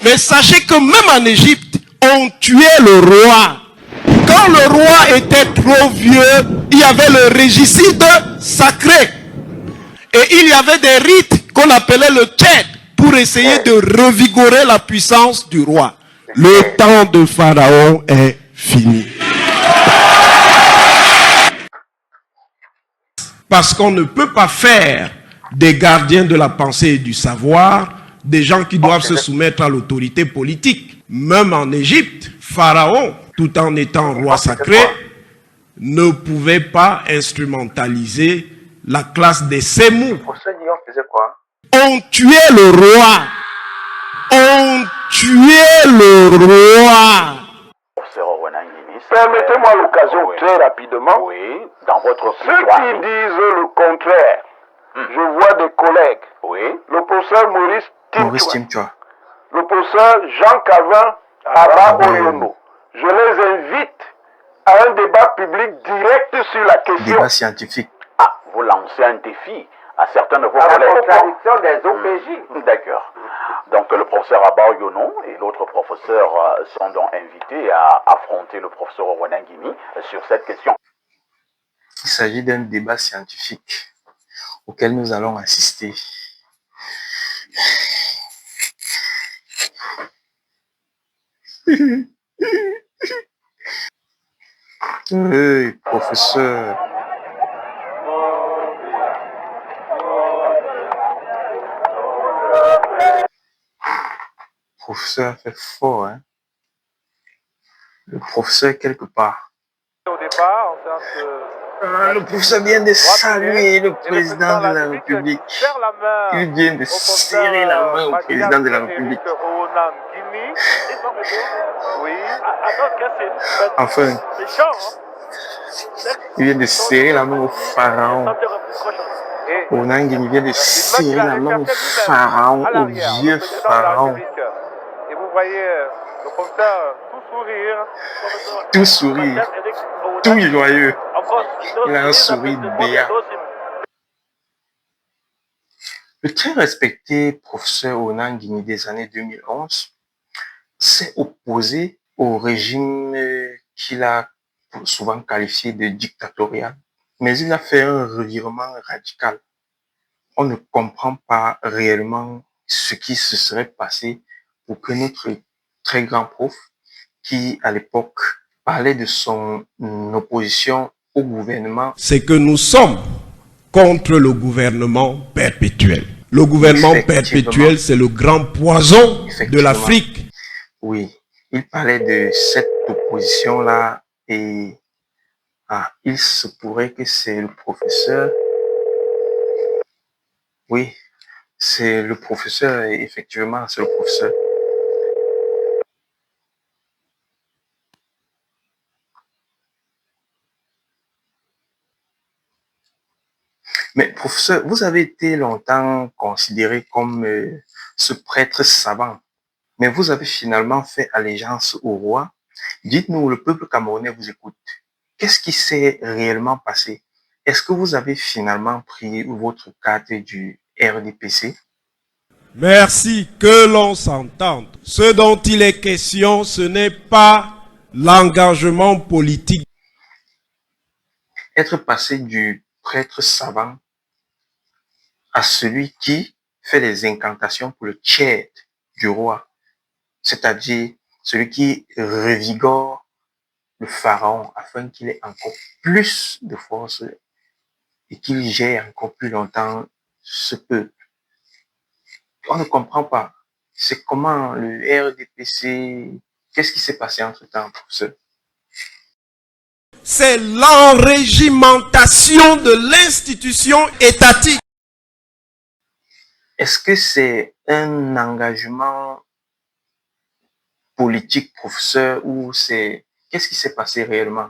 Mais sachez que même en Égypte, on tuait le roi. Quand le roi était trop vieux, il y avait le régicide sacré. Et il y avait des rites qu'on appelait le tchèque pour essayer de revigorer la puissance du roi. Le temps de Pharaon est fini. Parce qu'on ne peut pas faire des gardiens de la pensée et du savoir des gens qui doivent se soumettre à l'autorité politique. Même en Égypte, Pharaon, tout en étant roi sacré, ne pouvait pas instrumentaliser la classe des Sémous. On tuait le roi. On tuait le roi. Permettez-moi l'occasion très rapidement. Oui, dans votre Ceux qui disent le contraire, je vois des collègues. Oui. Le professeur Maurice Timchouin, Timchouin, le professeur Jean Cavin Abba Oyono. Je les invite à un débat public direct sur la question. débat scientifique. Ah, vous lancez un défi à certains de vos À la collègues. contradiction des OPJ. D'accord. Donc le professeur Abba Oyono et l'autre professeur sont donc invités à affronter le professeur Wanangini sur cette question. Il s'agit d'un débat scientifique auquel nous allons assister. Hey, professeur. Professeur fait fort, hein. Le professeur quelque part. Au départ, Le professeur vient de saluer le président de la République. Il vient de serrer la main au président de la République. Enfin, il vient de serrer la main au pharaon. Onangini vient de serrer la main au pharaon, au vieux pharaon. Et vous voyez le professeur Tout sourire, tout joyeux. Il a un sourire béat. Le très respecté professeur Onangini des années 2011 s'est opposé au régime qu'il a souvent qualifié de dictatorial. Mais il a fait un revirement radical. On ne comprend pas réellement ce qui se serait passé pour que notre très grand prof, qui à l'époque parlait de son opposition au gouvernement, C'est que nous sommes contre le gouvernement perpétuel. Le gouvernement perpétuel, c'est le grand poison de l'Afrique. Oui, il parlait de cette opposition-là et il se pourrait que c'est le professeur. Oui, c'est le professeur, effectivement, c'est le professeur. Mais professeur, vous avez été longtemps considéré comme ce prêtre savant, mais vous avez finalement fait allégeance au roi. Dites-nous, le peuple camerounais vous écoute. Qu'est-ce qui s'est réellement passé? Est-ce que vous avez finalement pris votre carte du RDPC? Merci, que l'on s'entende. Ce dont il est question, ce n'est pas l'engagement politique. Être passé du prêtre savant à celui qui fait les incantations pour le tchèque du roi, c'est-à-dire celui qui revigore le pharaon afin qu'il ait encore plus de force et qu'il gère encore plus longtemps ce peuple. On ne comprend pas. C'est comment le RDPC, qu'est-ce qui s'est passé entre-temps pour ça? C'est l'enrégimentation de l'institution étatique. Est-ce que c'est un engagement politique, professeur, ou c'est... Qu'est-ce qui s'est passé réellement?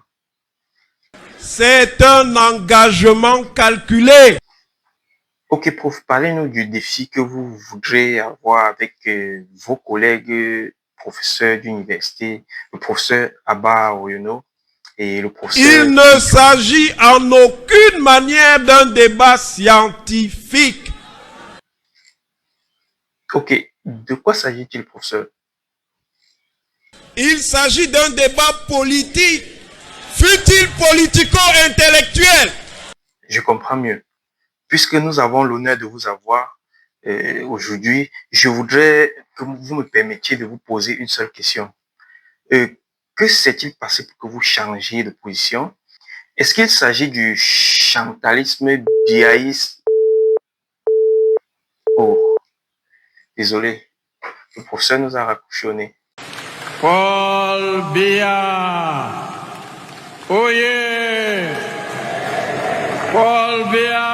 C'est un engagement calculé. Ok, prof, parlez-nous du défi que vous voudrez avoir avec vos collègues professeurs d'université, le professeur Abba Oyono et le professeur... Il ne s'agit en aucune manière d'un débat scientifique. Ok, de quoi s'agit-il, professeur? Il s'agit d'un débat politique, fut-il politico-intellectuel. Je comprends mieux. Puisque nous avons l'honneur de vous avoir aujourd'hui, je voudrais que vous me permettiez de vous poser une seule question. Que s'est-il passé pour que vous changiez de position? Est-ce qu'il s'agit du chantalisme biaïste? Oh, désolé, le professeur nous a raccroché. Paul Biya. Oh yeah. Paul Biya.